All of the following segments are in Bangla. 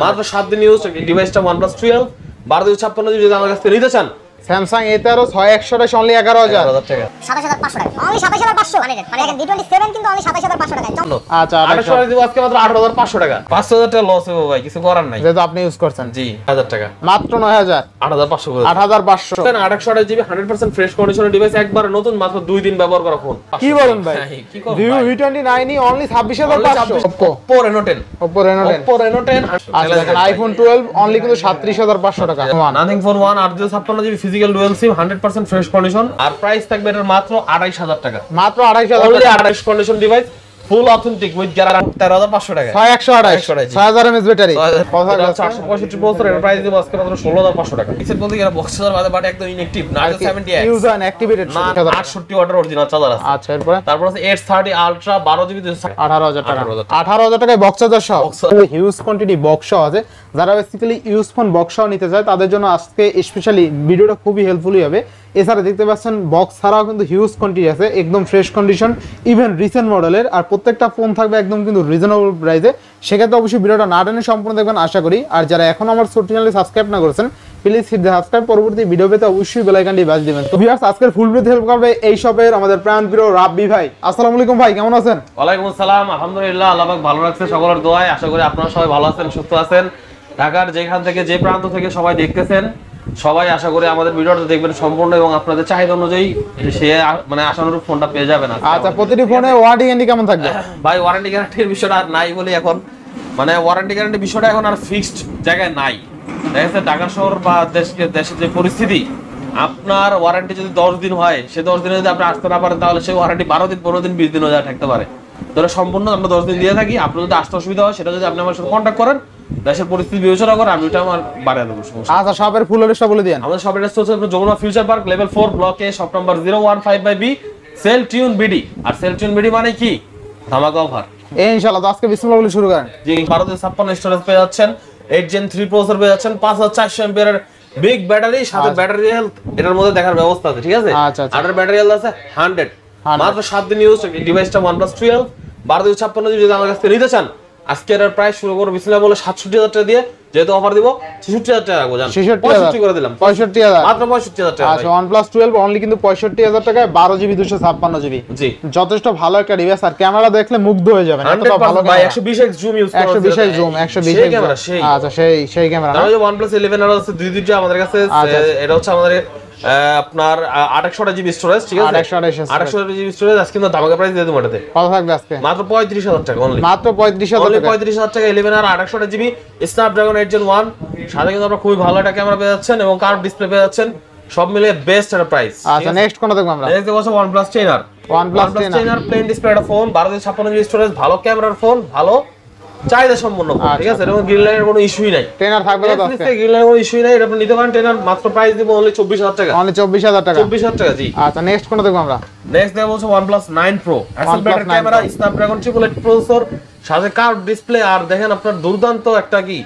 মাত্র 7 দিন ইউজ ডিভাইসটা OnePlus 12 1256 যদি আমার কাছ থেকে নিতে চান স্যামসাং A13 6128 অনলি 11000 টাকা 27500 টাকা অনলি 27500 মানে দেখেন D27 কিন্তু অনলি 27500 টাকা আচ্ছা 800 টাকা দিব আজকে মাত্র 18500 টাকা 5000 টাকা লস হবে ভাই কিছু করার নাই যেটা আপনি ইউজ করছেন জি 1000 টাকা মাত্র 9000 8500 করে 8500 828 জিবি 100% ফ্রেশ কন্ডিশনের ডিভাইস একবার নতুন মাত্র 2 দিন ব্যবহার করা ফোন কি বলেন ভাই কি করব Vivo V29 ই only 26500 Oppo Reno 10 Oppo Reno 10 Oppo Reno 10 আচ্ছা দেখেন iPhone 12 অনলি কিন্তু 37500 টাকা Nothing for one 856 GB physical dual SIM 100% fresh condition আর প্রাইস থাকবে এটার মাত্র 28000 টাকা মাত্র 28000 only 28 condition device full authentic with guarantee 13500 টাকা 6128 6000 mAh ব্যাটারি 465 বছর এর প্রাইস দিব আজকে মাত্র 16500 টাকা এক্সেল বলতে গেলে বক্সের বাদে বাট একদম ইনঅ্যাকটিভ না 70 ইউজ অ্যান্ড অ্যাক্টিভেটেড 68 ওয়াটের অরিজিনাল চার্জার আছে আচ্ছা এরপর তারপর আছে S30 আলট্রা 12 জিবি 18000 টাকা 18000 টাকায় বক্স চার্জার সহ হিউজ কোয়ান্টিটি বক্স আছে যারা বেসিক্যালি ইউজ ফোন বক্সও নিতে চায় তাদের জন্য আজকে স্পেশালি ভিডিওটা খুবই হেল্পফুলি হবে এছাড়া দেখতে পাচ্ছেন বক্স ছাড়াও কিন্তু হিউজ কোয়ান্টিটি আছে একদম ফ্রেশ কন্ডিশন ইভেন রিসেন্ট মডেলের আর প্রত্যেকটা ফোন থাকবে একদম কিন্তু রিজনেবল প্রাইসে সেক্ষেত্রে অবশ্যই ভিডিওটা না টেনে সম্পূর্ণ দেখবেন আশা করি আর যারা এখন আমার চ্যানেলে সাবস্ক্রাইব না করেছেন প্লিজ হিট দ্য সাবস্ক্রাইব পরবর্তী ভিডিও পেতে অবশ্যই বেল আইকনটি বাজিয়ে দিবেন তো ভিউয়ার্স আজকের ফুল ভিডিও হেল্প করবে এই শপের আমাদের প্রাণপ্রিয় রাব্বি ভাই আসসালামু আলাইকুম ভাই কেমন আছেন ওয়ালাইকুম আসসালাম আলহামদুলিল্লাহ আল্লাহ পাক ভালো রাখছে সকলের দোয়ায় আশা করি আপনারা সবাই ভালো আছেন সুস্থ আছেন ঢাকার যেখান থেকে যে প্রান্ত থেকে সবাই দেখতেছেন সবাই আশা করি আমাদের ভিডিওটা দেখবেন সম্পূর্ণ এবং আপনাদের চাহিদা অনুযায়ী সে মানে আশানুরূপ ফোনটা পেয়ে যাবেন আচ্ছা প্রতিটি ফোনে ওয়ারেন্টি গ্যারান্টি কেমন থাকবে ভাই ওয়ারেন্টি গ্যারান্টির বিষয়টা আর নাই বলি এখন মানে ওয়ারেন্টি গ্যারান্টি বিষয়টা এখন আর ফিক্সড জায়গায় নাই দেখা যাচ্ছে ঢাকা শহর বা দেশের যে পরিস্থিতি আপনার ওয়ারেন্টি যদি 10 দিন হয় সে 10 দিনে যদি আপনি আসতে না পারেন তাহলে সেই ওয়ারেন্টি 12 দিন 15 দিন 20 দিনও যা থাকতে পারে তাহলে সম্পূর্ণ আমরা 10 দিন দিয়ে থাকি আপনার যদি আসতে অসুবিধা হয় সেটা যদি আপনি আমার সাথে কন্ট্যাক্ট করেন দেশের পরিস্থিতি বিবেচনা করে আমি ওটা আমার বাড়িয়ে দেবো আচ্ছা শপের ফুল অ্যাড্রেসটা বলে দিন আমাদের শপের অ্যাড্রেস হচ্ছে Jamuna future park level 4 block A shop number 015/B cell tune BD আর সেল টিউন বিডি মানে কি ধামাকা অফার ইনশাআল্লাহ তো আজকে বিসমিল্লাহ বলে শুরু করেন জি 1256 স্টোরেজ পেয়ে যাচ্ছেন 8 Gen 3 প্রসেসর পেয়ে যাচ্ছেন 5400 এমপিআর বিগ ব্যাটারি সাথে ব্যাটারি হেলথ এটার মধ্যে দেখার ব্যবস্থা আছে ঠিক আছে আর এর ব্যাটারি হেলথ আছে 100 মাত্র 7 দিন ইউজ ডিভাইসটা OnePlus 12 1256 যদি আমার কাছ থেকে নিতে চান আজকে এর প্রাইস শুরু করব বিসমিল্লাহ বলে 67000 টাকা দিয়ে যেহেতু অফার দিব 66000 টাকা রাখবো জান 65 করে দিলাম 65000 মাত্র 65000 টাকা আচ্ছা OnePlus 12 অনলি কিন্তু 65000 টাকায় 12 জিবি 256 জিবি জি যথেষ্ট ভালো একটা ডিভাইস আর ক্যামেরা দেখলে মুগ্ধ হয়ে যাবেন এতটা ভালো ভাই 120x জুম ইউজ করা 120x জুম 120x ক্যামেরা আচ্ছা সেই ক্যামেরা তাহলে OnePlus 11 এর আছে দুইটা আমাদের কাছে এটা হচ্ছে আমাদের আপনার 828 জিবি স্টোরেজ ঠিক আছে 828 জিবি স্টোরেজ আজকে কিন্তু ধামাকা প্রাইস দিয়ে দেব এটাতে কত থাকবে আজকে মাত্র 35000 টাকা অনলি মাত্র 35000 টাকা 35000 টাকা 11 আর 828 জিবি স্ন্যাপড্রাগন 8 Gen 1 সাথে কিন্তু আপনারা খুবই ভালো একটা ক্যামেরা পেয়ে যাচ্ছেন এবং কার্ভ ডিসপ্লে পেয়ে যাচ্ছেন সব মিলে বেস্ট একটা প্রাইস আচ্ছা নেক্সট কোনটা দেখব আমরা নেক্সট দেখব OnePlus 10R OnePlus 10R plain display একটা ফোন 1256 জিবি স্টোরেজ ভালো ক্যামেরার ফোন ভালো চাহিদা সম্পন্ন ঠিক আছে এরকম গ্রিন লাইনের কোনো ইস্যুই নাই 10R থাকবে কত আজকে গ্রিন লাইনের কোনো ইস্যুই নাই এটা আপনি নিতে পারেন 10R মাত্র প্রাইস দিব অনলি 24000 টাকা অনলি 24000 টাকা 24000 টাকা জি আচ্ছা নেক্সট কোনটা দেখব আমরা নেক্সট দেখব হচ্ছে OnePlus 9 Pro অ্যাসেল ব্যাটারি ক্যামেরা স্ন্যাপড্রাগন 888 প্রসেসর সাথে কার্ভ ডিসপ্লে আর দেখেন আপনার দুর্দান্ত একটা কি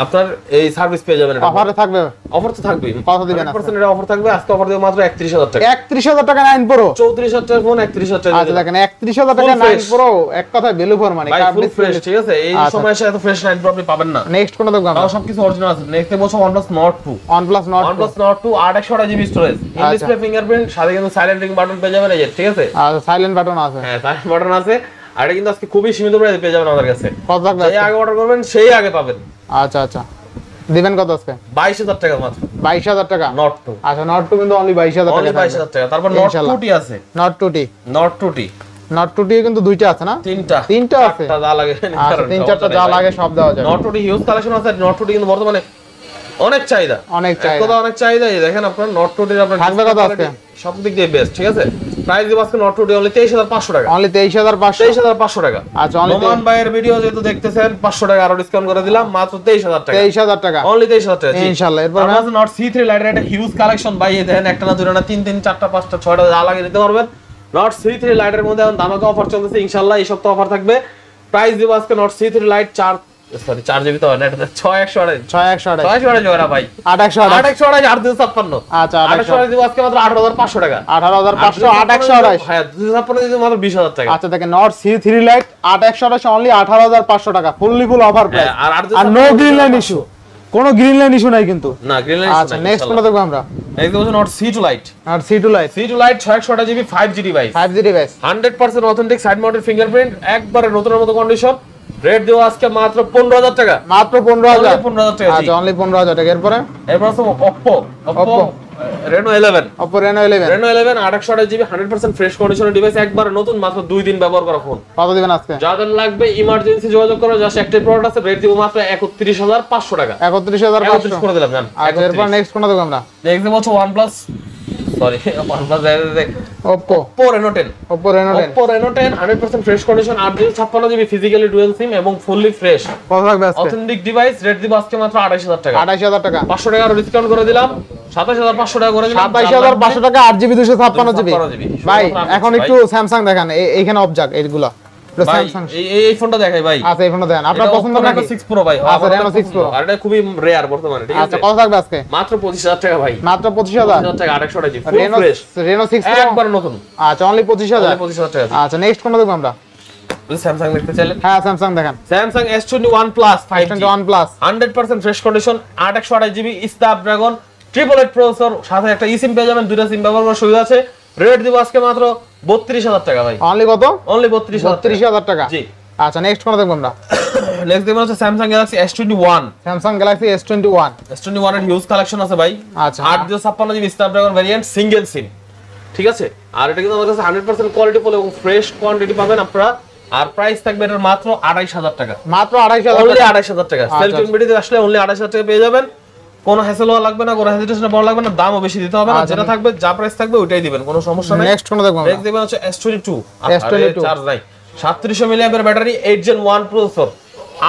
আপনার এই সার্ভিস পেয়ে যাবেন এটা অফারে থাকবে অফার তো থাকবে কত দিবেন 100% এর অফার থাকবে আজকে অফার দেব মাত্র 31000 টাকা 31000 টাকা 9 Pro 34000 টাকার ফোন 31000 টাকা আচ্ছা দেখেন 31000 টাকা 9 Pro এক কথায় value for money curve fresh ঠিক আছে এই সময় এত ফ্রেশ 9 Pro আপনি পাবেন না নেক্সট কোনটা দেখব আমরা সবকিছু অরিজিনাল আছে নেক্সট দেখব OnePlus Nord 2 OnePlus Nord 2 828 GB storage in display fingerprint সাথে কিন্তু সাইলেন্ট রিং বাটন পেয়ে যাবেন এই যে ঠিক আছে আচ্ছা সাইলেন্ট বাটন আছে হ্যাঁ সাইলেন্ট বাটন আছে আর এটা কিন্তু আজকে খুবই সীমিত প্রাইসে পেয়ে যাবেন আমাদের কাছে কত থাকবে এই আগে অর্ডার করবেন সেই আগে পাবেন আচ্ছা আচ্ছা দিবেন কত আজকে 22000 টাকা মাত্র 22000 টাকা Nord 2 আচ্ছা Nord 2 কিন্তু অনলি 22000 টাকা অনলি 22000 টাকা তারপর Nord 2T আছে Nord 2T Nord 2T কিন্তু দুইটা আছে না তিনটা আছে যা লাগে আচ্ছা তিন চারটা যা লাগে সব দেওয়া যাবে Nord 2T হিউজ কালেকশন আছে Nord 2T কিন্তু বর্তমানে অনেক চাহিদা অনেক চাহিদা এই দেখেন আপনার Nord 2T আপনার থাকবে কত আজকে সব দিক দিয়ে বেস্ট ঠিক আছে প্রাইস দিব আজকে Nord 2T অনলি 23500 টাকা অনলি 23500 টাকা আচ্ছা অনলি নোমান ভাইয়ের ভিডিও যেহেতু দেখতেছেন 500 টাকা আরো ডিসকাউন্ট করে দিলাম মাত্র 23000 টাকা অনলি 23000 টাকা ইনশাআল্লাহ এরপর আমাদের Nord C3 লাইটের একটা হিউজ কালেকশন ভাই এই দেখেন একটা না দুটো না তিন তিন চারটা পাঁচটা ছয়টা যা লাগে নিতে পারবেন Nord C3 লাইটের মধ্যে এখন ধামাকা অফার চলতেছে ইনশাআল্লাহ এই সপ্তাহে অফার থাকবে প্রাইস দিব আজকে Nord C3 light sorry 4 GB তো হয় না, এটা 6128 6128 6128 হবে না ভাই, 8128 8128 আর 256। আচ্ছা 8128 দিব আজকে মাত্র 18500 টাকা। 18500 8128 হ্যাঁ 256 দিব মাত্র 20000 টাকা। আচ্ছা দেখেন নট C3 লাইট 8128 অনলি 18500 টাকা, ফুললি ফুল অফার প্রাইস। আর আর নো গ্রিন লাইন ইস্যু, কোনো গ্রিন লাইন ইস্যু নাই কিন্তু। না গ্রিন লাইট। আচ্ছা নেক্সট কোনটা দেখব আমরা? নেক্সট দেখো নট C2 লাইট। আর C2 light, C2 light 6128 GB 5G device, 5G device, 100% authentic side mounted fingerprint, একবারে নতুনের মতো কন্ডিশন। রেট দেব আজকে মাত্র 15000 টাকা। মাত্র 15000। Only 15000 টাকা। আচ্ছা অনলি 15000 টাকা। এরপরে এরপর আছে Oppo Reno 11। Oppo Reno 11 828 GB 100% fresh কন্ডিশনের ডিভাইস, একবারে নতুন, মাত্র 2 দিন ব্যবহার করা ফোন। কত দিবেন আজকে? যাদের লাগবে ইমার্জেন্সি যোগাযোগ করো, জাস্ট একটাই প্রোডাক্ট আছে, রেট দিব মাত্র 31500 টাকা। 31500 করে দিলাম জান। আচ্ছা এরপর নেক্সট কোনটা দেখব আমরা? নেক্সট দেব হচ্ছে OnePlus, sorry OnePlus Oppo Reno 10। Oppo Reno 10 Oppo Reno 10 100% fresh condition, 856 GB physically dual SIM এবং ফুললি ফ্রেশ কত থাকবে আজকে? Authentic device. রেট দিব আজকে মাত্র 28000 টাকা। 28000 টাকা। 500 টাকা ডিসকাউন্ট করে দিলাম, 27500 টাকা করে দিলাম। 27500 টাকা 8GB 256 জিবি। 256 জিবি। ভাই শুধুমাত্র এখন একটু স্যামসাং দেখান, এইখানে অবজেক্ট এইগুলো এটা ভাই স্যামসাং। এই ফোনটা দেখাই ভাই। আচ্ছা এই ফোনটা দেন, আপনার পছন্দ নাকি? Reno 6 Pro ভাই। আচ্ছা Reno 6 Pro, আর এটা খুবই রেয়ার বর্তমানে, ঠিক আছে? আচ্ছা কত থাকবে আজকে? মাত্র 25000 টাকা ভাই। মাত্র 25000 টাকা 828 GB full Reno fresh Reno 6 Pro একবার নতুন। আচ্ছা অনলি 25000। 25000 টাকা। আচ্ছা নেক্সট কোনটা দেখব আমরা? যদি স্যামসাং দেখতে চাইলেন, হ্যাঁ স্যামসাং দেখান। Samsung S21 Plus 5G 21 plus 100% fresh condition, 828 GB Snapdragon 888 processor, সাথে একটা eSIM পেয়ে যাবেন, দুইটা সিম ব্যবহার করার সুবিধা আছে। রেট দিব আজকে মাত্র 32000 টাকা ভাই। অনলি কত? অনলি 32000 টাকা। জি। আচ্ছা নেক্সট কোনটা দেখব আমরা? নেক্সট দেখব হচ্ছে Samsung Galaxy S21। Samsung Galaxy S21 S21 এর হিউজ কালেকশন আছে ভাই। আচ্ছা 856 জিবি স্ন্যাপড্রাগন ভেরিয়েন্ট সিঙ্গেল সিম, ঠিক আছে? আর এটা কিন্তু আমাদের কাছে 100% কোয়ালিটি ফুল এবং ফ্রেশ কোয়ান্টিটি পাবেন আপনারা। আর প্রাইস থাকবে এটার মাত্র 28000 টাকা। মাত্র 28000 অনলি টাকা। 28000 টাকা। আচ্ছা, সেলফ ইনভিডিতে আসলে অনলি 28000 টাকা পেয়ে যাবেন। কোনো হ্যাসেল হওয়া লাগবে না, কোনো হেজিটেশন পড়া লাগবে না, দামও বেশি দিতে হবে না। আচ্ছা, যেটা থাকবে, যা প্রাইস থাকবে ওইটাই দিবেন, কোনো সমস্যা নাই। নেক্সট কোনটা দেখব আমরা? নেক্সট দেখবেন হচ্ছে S22। S22 চার্জ নাই, 3700 milliampere battery, 8 Gen 1 processor,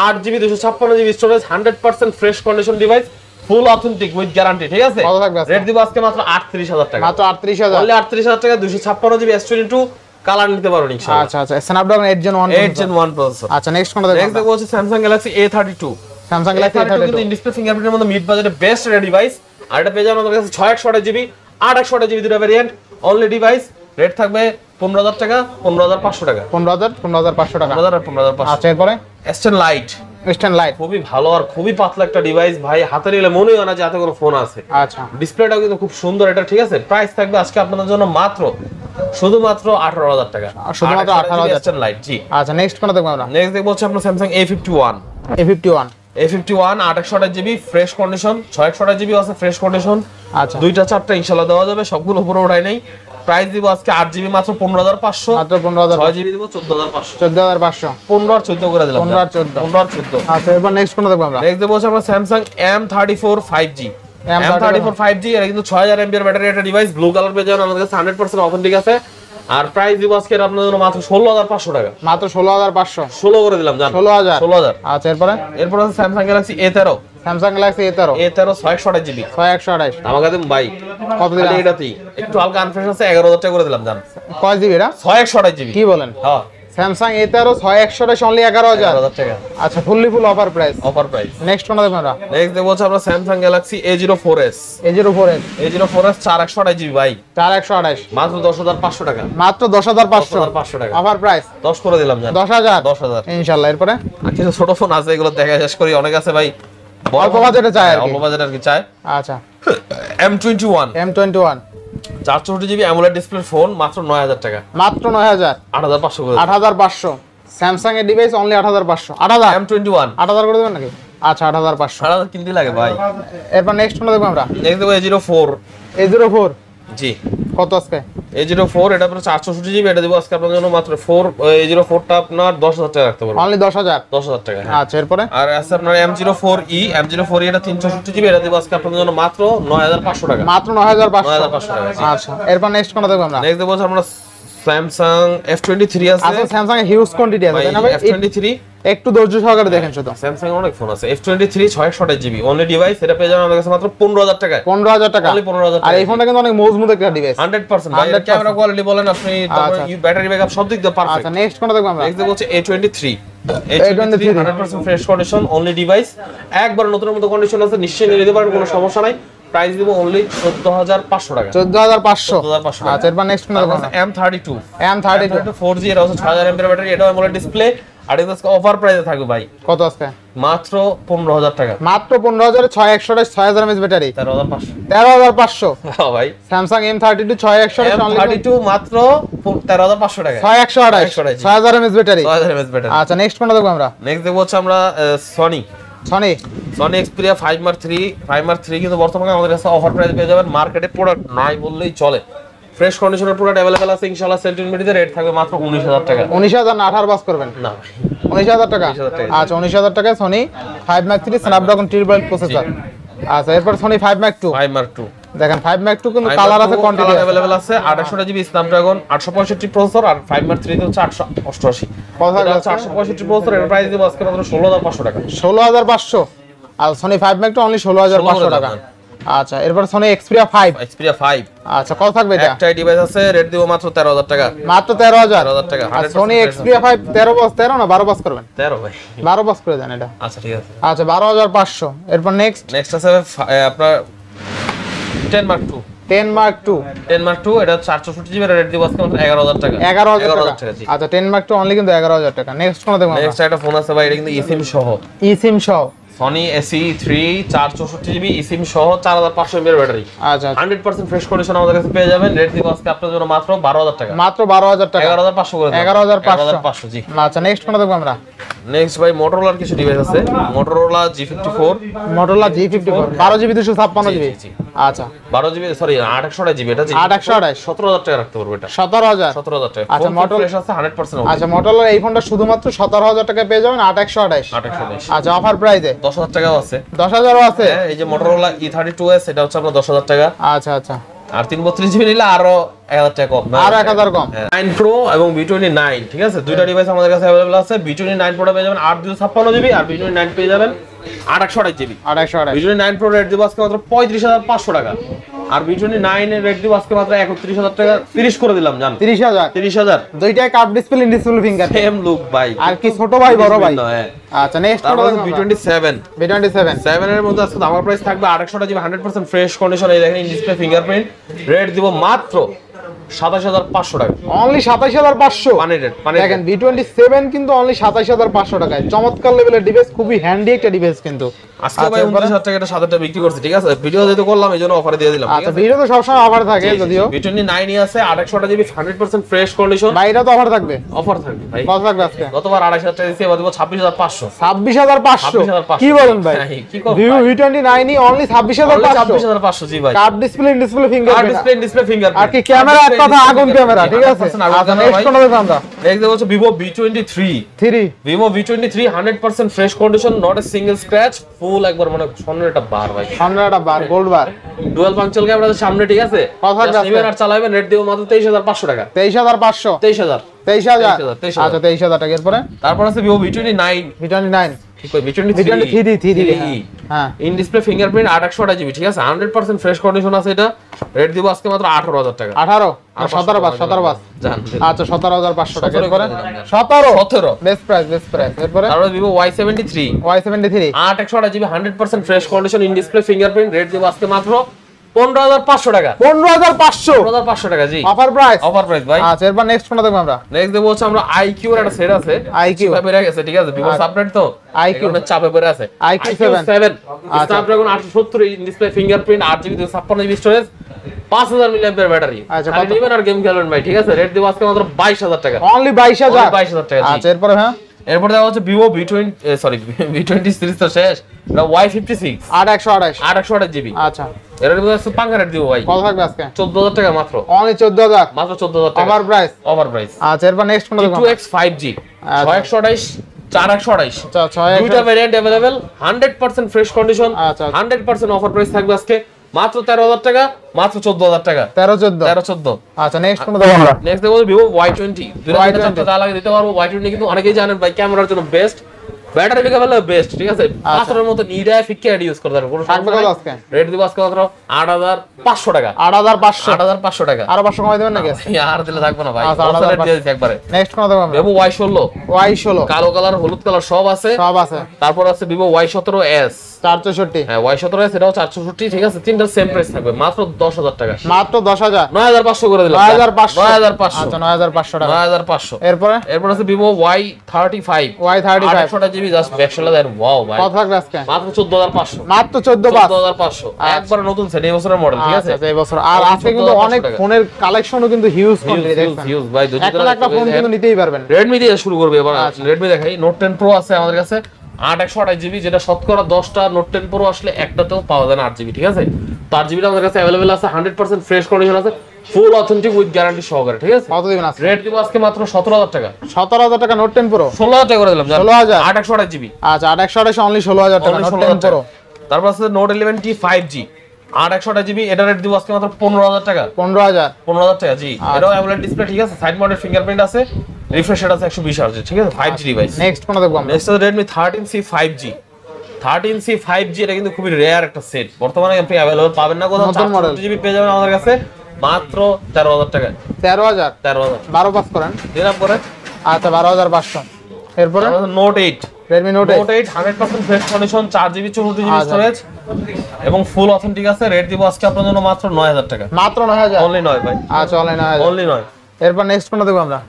8GB 256 GB storage, 100% fresh condition device, full authentic with guarantee, ঠিক আছে? কত থাকবে আজকে? রেট দিব আজকে মাত্র 38000 টাকা। মাত্র 38000। অনলি 38000 টাকা 256 জিবি S22 কালার নিতে পারবেন ইনশাআল্লাহ। আচ্ছা আচ্ছা স্ন্যাপড্রাগন 8 Gen 1 8 Gen 1 প্রসেসর। আচ্ছা নেক্সট কোনটা দেখব? নেক্সট দেখব হচ্ছে Samsung Galaxy A32। Samsung Galaxy কিন্তু A32 ইন ডিসপ্লে ফিঙ্গারপ্রিন্টের মধ্যে মিড বাজেটের বেস্ট ডিভাইস। আর এটা পেয়ে যাবেন আমাদের কাছে 628 জিবি 828 জিবি দুটো ভেরিয়েন্ট, অনলি ডিভাইস। রেট থাকবে 15000 টাকা, 15500 টাকা। 15500 টাকা। 15000 আর 15500। আচ্ছা এরপরে S10 লাইট স্ট্যান্ড লাইট খুবই ভালো আর খুবই পাতলা একটা ডিভাইস ভাই, হাতে নিলে মনে হয় না যে হাতে কোনো ফোন আছে। আচ্ছা ডিসপ্লেটাও কিন্তু খুব সুন্দর এটা, ঠিক আছে? প্রাইস থাকবে আজকে আপনাদের জন্য মাত্র শুধুমাত্র 18000 টাকা। শুধুমাত্র 18000 S10 লাইট। জি। আচ্ছা নেক্সট কোনটা দেখব আমরা? নেক্সট দেখব হচ্ছে আপনার Samsung A51। A51 828 GB fresh condition, 628 GB আছে ফ্রেশ কন্ডিশন। আচ্ছা দুইটা চারটা ইনশাআল্লাহ দেওয়া যাবে, সবগুলো উপরে ওঠাই নাই। প্রাইস দিব আজকে 8 জিবি মাত্র 15500, মাত্র 15000। 6 জিবি দিব 14500। 14500 15 আর 14 করে দিলাম। 15 আর 14। 15 আর 14। আচ্ছা এরপর নেক্সট কোনটা দেখব আমরা? নেক্সট দেব হচ্ছে আমরা Samsung M34 5G। M34 5G এর কিন্তু 6000 mAh ব্যাটারি একটা ডিভাইস, ব্লু কালার পেয়ে যাবেন, আমাদের কাছে 100% অথেন্টিক আছে। আর প্রাইস দিব আজকে আপনাদের জন্য মাত্র 16500 টাকা। মাত্র 16500। 16 করে দিলাম জান। 16000। আচ্ছা এরপর আছে Samsung Galaxy A13। Samsung Galaxy A13 628 GB 6128 আমাকে দিন ভাই। কত দিলেন? খালি এটাতেই একটু হালকা আনফ্রেশ আছে, 11000 টাকা করে দিলাম জান। কয় জিবি এটা? 628 জিবি। কি বলেন? হ্যাঁ স্যামসাং A13 6128 অনলি 11000 টাকা আচ্ছা fully full offer price. Offer price. Next কোনটা দেখব আমরা? নেক্সট দেখব হচ্ছে আমরা Samsung Galaxy A04s। A04s 4128 GB ভাই, 4128 মাত্র 10500 টাকা। মাত্র 10500 10500 টাকা অফার প্রাইস। 10 করে দিলাম জান। 10000 10000। ইনশাআল্লাহ এরপরে আর কিছু ছোট ফোন আছে, এগুলো দেখা শেষ করি, অনেক আছে ভাই। অল্প বাজেটে চাই আর কি। অল্প বাজেট আর কি চাই। আচ্ছা M21 M21 464 GB AMOLED display phone, মাত্র 9000 টাকা। মাত্র 9000 8500 করে। 8500 স্যামসাং এর ডিভাইস অনলি 8500 8000 M21 8000 করে দেবেন নাকি? আচ্ছা 8500 8000 কিনতে লাগে ভাই। এরপর নেক্সট কোনটা দেখব আমরা? নেক্সট দেখব A04। A04 জি। কত আজকে? A04 এটা আপনার 464 জিবি, এটা দেব আজকে আপনাদের জন্য মাত্র A04 টা আপনার 10000 টাকা রাখতে পারবেন। অনলি 10000 10000 টাকা। হ্যাঁ। আচ্ছা এরপরে আর আছে আপনার M04E এটা 360 জিবি, এটা দেব আজকে আপনাদের জন্য মাত্র 9500 টাকা। মাত্র 9500 9500 টাকা। আচ্ছা এরপর নেক্সট কোনটা দেখব আমরা? নেক্সট দেব হচ্ছে আমরা Samsung F23 আছে। আচ্ছা স্যামসাং এর হিউজ কোয়ান্টিটি আছে তাই না ভাই? F23 একটু ধৈর্য সহকারে দেখেন শুধু। Samsung এর অনেক ফোন আছে। F23 628 জিবি অনলি ডিভাইস, এটা পেয়ে যাবেন আমাদের কাছে মাত্র 15000 টাকায়। 15000 টাকা Only 15000 আর এই ফোনটা কিন্তু অনেক মজবুত একটা ডিভাইস 100% ভাই। ক্যামেরা কোয়ালিটি বলেন আপনি, তারপর আচ্ছা। ব্যাটারি ব্যাকআপ সব দিক দিয়ে পারফেক্ট। আচ্ছা নেক্সট কোনটা দেখব আমরা? নেক্সট দেব হচ্ছে A23। A23 100% fresh condition, only device, একবার নতুনের মতো কন্ডিশন আছে, নিশ্চয়ই নিয়ে নিতে পারেন, কোনো সমস্যা নাই। প্রাইস দিব অনলি 14500 টাকা। 14500। 14500। আচ্ছা এরপর নেক্সট কোনটা দেখো? M32 M32 4G, এর আছে 6000 mAh ব্যাটারি, এটাও AMOLED ডিসপ্লে, আর এটা অফার প্রাইসে থাকবে ভাই কত আজকে? মাত্র 15000 টাকা। মাত্র 15000 এ 6128 6000 mAh ব্যাটারি 13500। 13500। হ্যাঁ ভাই, Samsung M32 6128 অনলি M32 মাত্র 13500 টাকা। 6128 6000 mAh ব্যাটারি। 6000 mAh battery. আচ্ছা নেক্সট কোনটা দেখব আমরা? নেক্সট দেখব হচ্ছে আমরা সনি Xperia 5 Mark 3 কিন্তু বর্তমানে আমাদের কাছে অফার প্রাইস পেয়ে যাবেন, মার্কেটে প্রোডাক্ট নাই বললেই চলে। ফ্রেশ কন্ডিশনের প্রোডাক্ট अवेलेबल আছে ইনশাআল্লাহ। সেলটিনমিটিতে রেট থাকবে মাত্র 19000 টাকা। 19000 না 18 বাস করবেন? না 19000 টাকা। 19000 টাকা। আচ্ছা 19000 টাকায় Sony 5 Mark 3 Snapdragon 8 প্রসেসর। আচ্ছা এরপর Sony 5 Mark 2 দেখেন 5 Mark 2 কিন্তু কালার আছে, কোয়ান্টিটি अवेलेबल আছে। 28GB Snapdragon 865 প্রসেসর, আর 5 Mark 3 তে হচ্ছে 888। কথা এটা হচ্ছে 865 প্রসেসর, এর প্রাইস দিব আজকে মাত্র 16500 টাকা। 16500। আর Sony 5 Mark 2 অনলি 16500 টাকা। আচ্ছা এরপর Sony Xperia 5 আচ্ছা কত থাকবে এটা? একটাই ডিভাইস আছে, রেট দিব মাত্র 13000 টাকা। মাত্র 13000 টাকা। আর Sony Xperia 5 13 না 12 বাস করবেন? 13 ভাই। 12 বাস করে দেন এটা। আচ্ছা ঠিক আছে। আচ্ছা 12500। এরপর নেক্সট আছে আপনার 10 Mark 2 10 Mark 2 এটা 464GB, রেট দিব আজকে মাত্র 11000 টাকা। 11000 টাকা। আচ্ছা 10 Mark 2 অনলি কিন্তু 11000 টাকা। নেক্সট কোন দেখব আমরা? নেক্সট একটা ফোন আছে ভাই, এটা কিন্তু eSIM সহ। eSIM সহ Sony SE3 464GB eSIM সহ 4500 mAh ব্যাটারি। আচ্ছা 100% ফ্রেশ কন্ডিশন আমাদের কাছে পেয়ে যাবেন, রেট দিব আজকে আপনাদের জন্য মাত্র 12000 টাকা। মাত্র 12000 টাকা। 11500 করে দেন। 11500 জি। আচ্ছা নেক্সট কোন দেখব আমরা? নেক্সট ভাই মোটরোলার কিছু ডিভাইস আছে, Motorola G54 12GB 256GB। জি। আচ্ছা 12GB সরি 828GB, এটা 828 17000 টাকা রাখতে পারবো এটা। 17000 টাকা। আচ্ছা, মোটরোলা ফ্রেশ আছে 100% আচ্ছা Motorola এই ফোনটা শুধুমাত্র 17000 টাকায় পেয়ে যাবেন 8128। 828। আচ্ছা অফার প্রাইসে 10000 টাকাও আছে। 10000ও আছে। হ্যাঁ, এই যে Motorola E32s, এটা হচ্ছে আপনার 10000 টাকা। আচ্ছা আচ্ছা আর 332GB নিলে আরো 1000 টাকা কম। আরো 1000 কম। 9 Pro এবং B29, ঠিক আছে, দুইটা ডিভাইস আমাদের কাছে अवेलेबल আছে। B29 Pro পেয়ে যাবেন 856GB, আর B29 পেয়ে যাবেন 828GB। 828 B29 Pro রেট দিব আজকে মাত্র 35500 টাকা, আর B29 এর রেট দিব আজকে মাত্র 31000 টাকা। 30 করে দিলাম জান। 30000 দুইটাই curve display display finger same look ভাই। আর কি ছোট ভাই বড় ভাই? হ্যাঁ। আচ্ছা নেক্সট তারপর B27 7 এর মধ্যে আজকে আমার প্রাইস থাকবে 828GB 100% ফ্রেশ কন্ডিশন। এই দেখেন ইন ডিসপ্লে ফিঙ্গারপ্রিন্ট, রেট দিব মাত্র 27500 টাকা। অনলি 27500 পানিরেট দেখেন B27 কিন্তু অনলি 27500 টাকায় চমৎকার লেভেলের ডিভাইস, খুবই হ্যান্ডি একটা ডিভাইস কিন্তু। আজকে ভাই 29000 টাকা এটা 7টা বিক্রি করছি, ঠিক আছে, ভিডিও যেহেতু করলাম এইজন্য অফারে দিয়ে দিলাম। আচ্ছা ভিডিও তো সবসময় অফার থাকে যদিও। B29 ই আছে 828GB 100% ফ্রেশ কন্ডিশন। ভাই এটা তো অফার থাকবে ভাই কত থাকবে আজকে? গতবার 28000 টাকা দিয়েছি, এবার দেব 26500। 26500 কি বলেন ভাই? কি করব? V29 ই অনলি 26500। 26500 জি ভাই। কার্ভ ডিসপ্লে ফিঙ্গার আর ডিসপ্লে ফিঙ্গার আর কি ক্যামেরা এক কথা আগুন ক্যামেরা, ঠিক আছে। আচ্ছা নেক্সট কোন দেখব আমরা? নেক্সট দেখো হচ্ছে Vivo V23 100% fresh condition, not a single scratch, full একবার মানে স্বর্ণের একটা বার ভাই, সামনে একটা বার গোল্ড বার, ডুয়াল পাঞ্চাল ক্যামেরা সামনে, ঠিক আছে। কথা নিবেন আর চালাবেন, রেট দেব মাত্র 23500 টাকা। 23500 23000 আচ্ছা 23000 টাকা। এরপরে তারপর আছে Vivo V29 ঠিক কই V23 হ্যাঁ ইন ডিসপ্লে ফিঙ্গারপ্রিন্ট 828GB, ঠিক আছে, 100% ফ্রেশ কন্ডিশন আছে। এটা রেট দিব আজকে মাত্র 18000 টাকা। 18 আর 17 বাস জান। আচ্ছা 17500 টাকা। এরপরে 17 বেস্ট প্রাইস এরপরে তারপর Vivo Y73 8128GB 100% fresh condition, in display fingerprint, rate দিব আজকে মাত্র 15500 টাকা। 15500 টাকা জি, অফার প্রাইস ভাই। আচ্ছা এরপর নেক্সট কোনটা দেখব আমরা? নেক্সট দেখব হচ্ছে আমরা IQ এর একটা সেট আছে, IQ পেরে গেছে, ঠিক আছে, Vivo সাবনেট তো IQ চাপে পড়ে আছে। IQ 7 Snapdragon 870 in display fingerprint, 8GB 256GB storage, 5000 mAh battery. আচ্ছা খালি নেবেন আর গেম খেলবেন ভাই, ঠিক আছে, রেট দিব আজকে মাত্র 22000 টাকা। অনলি 22000 টাকা। আচ্ছা এরপর হ্যাঁ এরপর দেখা হচ্ছে Vivo V20 সিরিজ তো শেষ, এটা Y56 828GB। আচ্ছা এর মধ্যে পাঙ্কা রেট দিব ভাই, কত থাকবে আজকে? 14000 টাকা মাত্র। অনলি 14000 টাকা অফার প্রাইস। আচ্ছা এরপর নেক্সট কোনটা দেখব? 2X 5G 6128 428 আচ্ছা 6 দুইটা ভেরিয়েন্ট अवेलेबल, 100% ফ্রেশ কন্ডিশন, আচ্ছা 100% অফার প্রাইস থাকবে আজকে মাত্র 13000 টাকা, মাত্র 14000 টাকা। 13-14 আচ্ছা নেক্সট কোনটা দেখব আমরা? নেক্সট দেখো Vivo Y20 2000 যা লাগে দিতে পারবো। Y20 কিন্তু অনেকেই জানেন ভাই ক্যামেরার জন্য বেস্ট, ব্যাটারি ব্যাকআপ হলো বেস্ট, ঠিক আছে? 5 এর মতো নিডায় ফিক্কে ইউজ করতে পারবেন, কোনো থাকবে সমস্যা কত নেই। আজকে? রেট দিব আজকে মাত্র 8500 টাকা। 8500 8500 টাকা। আরো 500 কমাই দেবেন নাকি? আর দিলে থাকবে না ভাই, আচ্ছা, হোলসেল রেট দিয়ে দিচ্ছি একবারে। নেক্সট কোন দেখব আমরা? Vivo Y16, Y16 কালো কালার হলুদ কালার সব আছে। সব আছে। তারপর আছে Vivo Y17s, 464 হ্যাঁ Y17s, এটাও 464, ঠিক আছে? তিনটা সেম প্রাইস থাকবে, মাত্র 10000 টাকা। মাত্র 10000 9500 করে দিলাম। 9500 9500, আচ্ছা 9500 টাকা। 9500। এরপরে এরপর আছে Vivo Y35, Y35 800 GB, just ব্যাকশালা দেন, ওয়াও ভাই, কত থাকবে আজকে? মাত্র 14500। মাত্র 14500 14500 একবার নতুন সেট, এই বছরের মডেল, ঠিক আছে? আচ্ছা এই বছর। আর আজকে কিন্তু অনেক ফোনের কালেকশনও কিন্তু হিউজ কোয়ান্টিটি দেখছেন। হিউজ ভাই, একটা ফোন কিন্তু নিতেই পারবেন। Redmi দিয়ে শুরু করবে এবার। Redmi দেখাই, Note 10 Pro আছে আমাদের কাছে 8128 জিবি, যেটা শতকরা 10টা Note 10 Pro আসলে একটাতেও পাওয়া যায় না 8 জিবি, ঠিক আছে? তো 8 জিবিটা আমাদের কাছে अवेलेबल আছে, 100% ফ্রেশ কন্ডিশন আছে, ফুল অথেন্টিক উইথ গ্যারান্টি সহকারে, ঠিক আছে? কত দিবেন আজকে? রেট দিব আজকে মাত্র 17000 টাকা। 17000 টাকা নোট 10 প্রো। 16000 টাকা করে দিলাম, 16000 8128 জিবি। আচ্ছা 8128 অনলি 16000 টাকা নোট 10 প্রো। তারপর আছে Note 11T 5G 8128 জিবি, এটা রেট দিব আজকে মাত্র 15000 টাকা। 15000 টাকা, জি। এটাও AMOLED ডিসপ্লে, ঠিক আছে? সাইড মাউন্টেড ফিঙ্গারপ্রিন্ট আছে, রিফ্রেশ রেট আছে 120 হার্জ, ঠিক আছে? 5G device. নেক্সট কোন দেখব আমরা? নেক্সট আছে Redmi 13C 5G। 13C 5G এটা কিন্তু খুবই রেয়ার একটা সেট, বর্তমানে আপনি अवेलेबल পাবেন না কোথাও। নতুন মডেল 4GB পেয়ে যাবেন আমাদের কাছে মাত্র 13000 টাকা। 13000 13000 12 পাস করেন। দিলাম পরে। আচ্ছা 12500। এরপরে Note 8, Redmi Note 8 Note 8 100% fresh condition, 4GB 64GB storage এবং ফুল অথেন্টিক আছে। রেট দিব আজকে আপনার জন্য মাত্র 9000 টাকা। মাত্র 9000 অনলি 9 ভাই, আচ্ছা অনলাইন 9000 অনলি 9। এরপর নেক্সট কোন দেখব আমরা?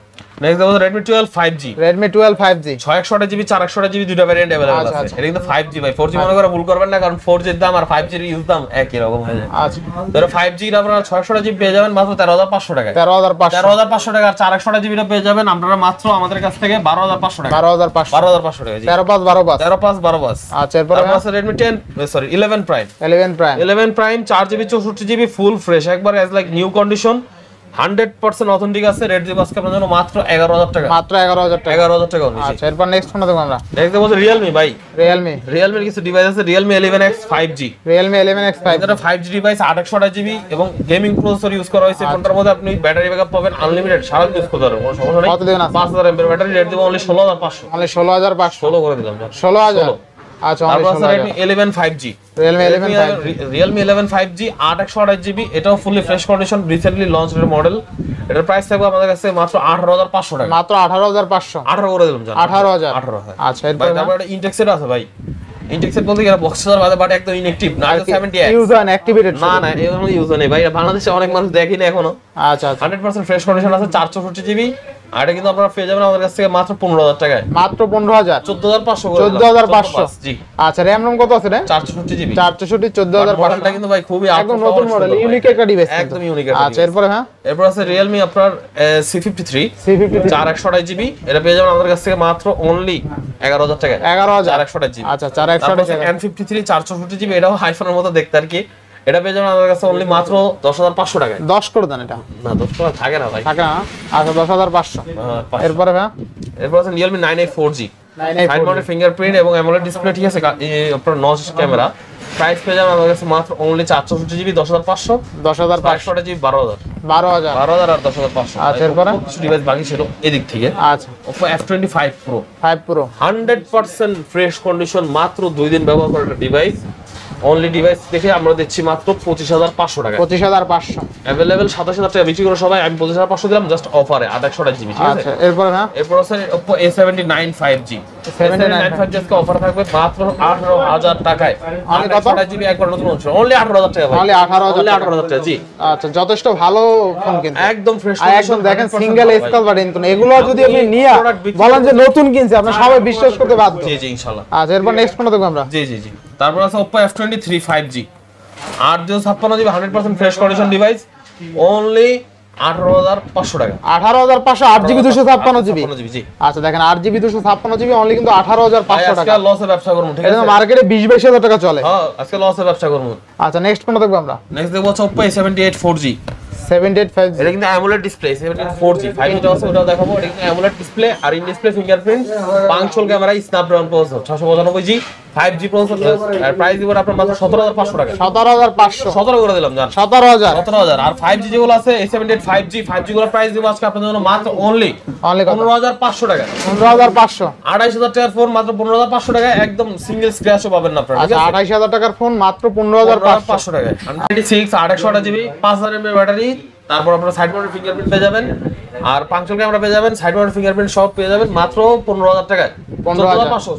নেক্সট দেখো Redmi 12 5G, Redmi 12 5G 6128GB 4128GB দুটো ভ্যারিয়েন্ট अवेलेबल আচ্ছা, আছে। আচ্ছা। এটা কিন্তু 5G ভাই, 4G মনে করে ভুল করবেন না, কারণ 4G এর দাম আর 5G এর ইউজ দাম একই রকম হয়ে যায়। আচ্ছা তো 5G এর আপনারা 628GB পেয়ে যাবেন মাত্র 13500 টাকায়। 13500 13500 টাকা। আর 4128GB টা পেয়ে যাবেন আপনারা মাত্র আমাদের কাছ থেকে 12500 টাকা। 12500 12500 টাকা, জি। 13 পাস 12 পাস 13 পাস 12 পাস। আচ্ছা এরপরে তারপর আছে Redmi 11 Prime 11 Prime 11 Prime 4GB 64GB full fresh, একবার as like new condition, 100% authentic আছে। রেট দিব আজকে আপনার জন্য মাত্র 11000 টাকা। মাত্র 11000 টাকা 11000 টাকা only, জি। আচ্ছা এরপর নেক্সট কোন দেখব আমরা? দেখতে বলতে Realme ভাই, Realme Realme এর কিছু ডিভাইস আছে, Realme 11X 5G। Realme 11X5 এটা 5G ডিভাইস, 828GB এবং গেমিং প্রসেসর ইউজ করা হয়েছে। কোনটার মধ্যে আপনি ব্যাটারি ব্যাকআপ পাবেন আনলিমিটেড, সারা দিন ইউজ করতে পারবেন, কোনো সমস্যা নেই। কত দিবেন আজকে? 5000 mAh ব্যাটারি। রেট দিব অনলি 16500। অনলি 16500 16 করে দিলাম, জান। 16000 আচ্ছা অনলি তারপর আছে 16000 Redmi 11 5G, Realme 11 5G Realme 11 5G 8128GB, এটাও fully fresh condition, recently launched model. এটার প্রাইস থাকবে আমাদের কাছে মাত্র 18500 টাকা। মাত্র 18500 18 করে দিলাম, জান। 18000 18 হ্যাঁ। আচ্ছা ভাই এরপর তারপর একটা ইনটেক্সের আছে ভাই। ইনটেক্সের বলতে কি, বক্সের বাদে বাট একদম ইনঅ্যাক্টিভ, না 70 ইউজ অ্যান্ড অ্যাক্টিভেটেড না না এর মধ্যে ইউজ নেই ভাই, বাংলাদেশে অনেক মানুষ দেখি না এখনো। আচ্ছা আচ্ছা 100% ফ্রেশ কন্ডিশন আছে, 464GB। আর এটা কিন্তু আপনারা পেয়ে যাবেন আমাদের কাছ থেকে মাত্র 15000 টাকায়। মাত্র 15000 14500 করে দিলাম। 14500 জি। আচ্ছা RAM ROM কত আছে রে? 464GB। 464 14500 মডেলটা কিন্তু ভাই খুবই একদম নতুন মডেল, ইউনিক একটা ডিভাইস একদম ইউনিক একটা আচ্ছা এরপর হ্যাঁ এরপর আছে Realme আপনার C53 C53 4128GB, এটা পেয়ে যাবেন আমাদের কাছ থেকে মাত্র অনলি 11000 টাকায়। 11000 4128GB। আচ্ছা 4100 টাকা N53 464GB, এটাও আইফোনের মতো দেখতে আর কি। এটা পেয়ে যাবেন আমাদের কাছে অনলি মাত্র 10500 টাকায়। 10 করে দেন এটা না 10 টাকা থাকে না ভাই। টাকা আচ্ছা 10500 এরপরে হ্যাঁ এরপর আছে Realme 9A 4G, 9A side mounted fingerprint এবং AMOLED ডিসপ্লে, ঠিক আছে? আপনার নচ ক্যামেরা। প্রাইস পেয়ে যাবেন আমাদের কাছে মাত্র অনলি 464GB 10500, 10500 128GB 12000। 12000 12000 আর 10500। আচ্ছা, এরপরে? কিছু ডিভাইস বাকি ছিল এদিক থেকে। আচ্ছা Oppo F25 Pro 5 Pro 100% fresh condition, মাত্র 2 দিন ব্যবহার করা একটা ডিভাইস। অনলি ডিভাইস দেখে আমরা দিচ্ছি মাত্র 25500 টাকা। 25500 अवेलेबल 27000 টাকা বিক্রি করে সবাই, আমি 25500 দিলাম জাস্ট অফারে 828GB, ঠিক আছে? আচ্ছা এরপরে হ্যাঁ এরপর আছে Oppo A79 5G। A79 5G আজকে অফার থাকবে মাত্র 18000 টাকায়। অনলি কত? 828GB একবার নতুন লঞ্চ, অনলি 18000 টাকা ভাই। অনলি 18000 অনলি 18000 টাকা, জি। আচ্ছা যথেষ্ট ভালো ফোন কিন্তু একদম ফ্রেশ আর একদম দেখেন সিঙ্গেল স্কেল বাটন কিন্তু এগুলো যদি আপনি নিয়ে product বিক্রি বলেন যে নতুন কিনছে আপনি সবাই বিশ্বাস করতে বাধ্য জি জি ইনশাআল্লাহ। আচ্ছা এরপর নেক্সট কোনটা দেখব আমরা? জি জি জি। তারপর আছে Oppo F23 5G 856GB 100% fresh condition device, only 18500 টাকা। 18500 8GB 256GB 256GB, জি। আচ্ছা দেখেন 8GB 256GB অনলি কিন্তু 18500 আজকে টাকা লসে ব্যবসা করব, ঠিক এটা আছে? মার্কেটে 20-22000 টাকা চলে হ্যাঁ আজকে লসে ব্যবসা করব। আচ্ছা নেক্সট কোনটা দেখব আমরা? নেক্সট দেখব হচ্ছে Oppo A78 4G 78 এটা কিন্তু অ্যামোলেড ডিসপ্লে 4G 5G টা আছে ওটাও দেখাবো। এটা কিন্তু অ্যামোলেড ডিসপ্লে আর ইন ডিসপ্লে ফিঙ্গারপ্রিন্ট পাঞ্চুয়াল camera Snapdragon processor 695G 5G processor আর প্রাইস দিব আপনার মাত্র 17500 টাকা 17500 17 করে দিলাম জান 17000 আর 5G যেগুলো আছে A78 5G গুলোর প্রাইস দিব আজকে আপনাদের জন্য মাত্র অনলি 15500 টাকা 15500 28000 টাকার ফোন মাত্র 15500 টাকা একদম সিঙ্গেল স্ক্র্যাচও পাবেন না আপনারা। আচ্ছা 28000 টাকার ফোন মাত্র 15500 টাকা 196 828GB 5000 mAh ব্যাটারি। তারপর আপনারা সাইড মাউন্টেড ফিঙ্গারপ্রিন্ট পেয়ে যাবেন আর পাঞ্চুয়াল ক্যামেরা পেয়ে যাবেন, সাইড মাউন্টেড ফিঙ্গারপ্রিন্ট সব পেয়ে যাবেন মাত্র 15000 টাকায় 15500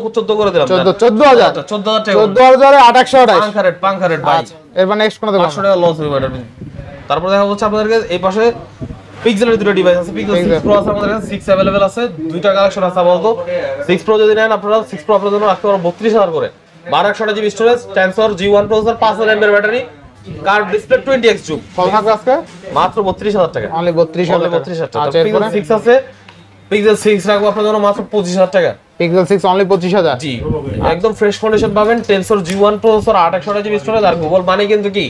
14 করে দিলাম 14000 টাকা 14000 828 পাঙ্কারেট ভাই। আচ্ছা এরপর নেক্সট কোন দেখব 500 টাকা লস হবে ব্যাটারি। তারপর দেখা হচ্ছে আপনাদেরকে এই পাশে পিক্সেলের দুটো ডিভাইস আছে, পিক্সেল 6 Pro আছে আমাদের কাছে, 6 अवेलेबल আছে, দুইটা কালেকশন আছে আপাতত। 6 Pro যদি নেন আপনারা 6 Pro আপনাদের জন্য রাখতে পারবেন 32000 করে, 1200GB storage, Tensor G1 processor, 5000 mAh battery, curve display 20x zoom. কত থাকবে আজকে? মাত্র 32000 টাকা, অনলি 32000 টাকা। আচ্ছা পিক্সেল 6 আছে, পিক্সেল 6 রাখবো আপনাদের জন্য মাত্র 25000 টাকা। পিক্সেল 6 অনলি 25000 জি একদম ফ্রেশ কন্ডিশন পাবেন, Tensor G1 প্রসেসর, 800GB স্টোরেজ আর গুগল মানে কিন্তু কি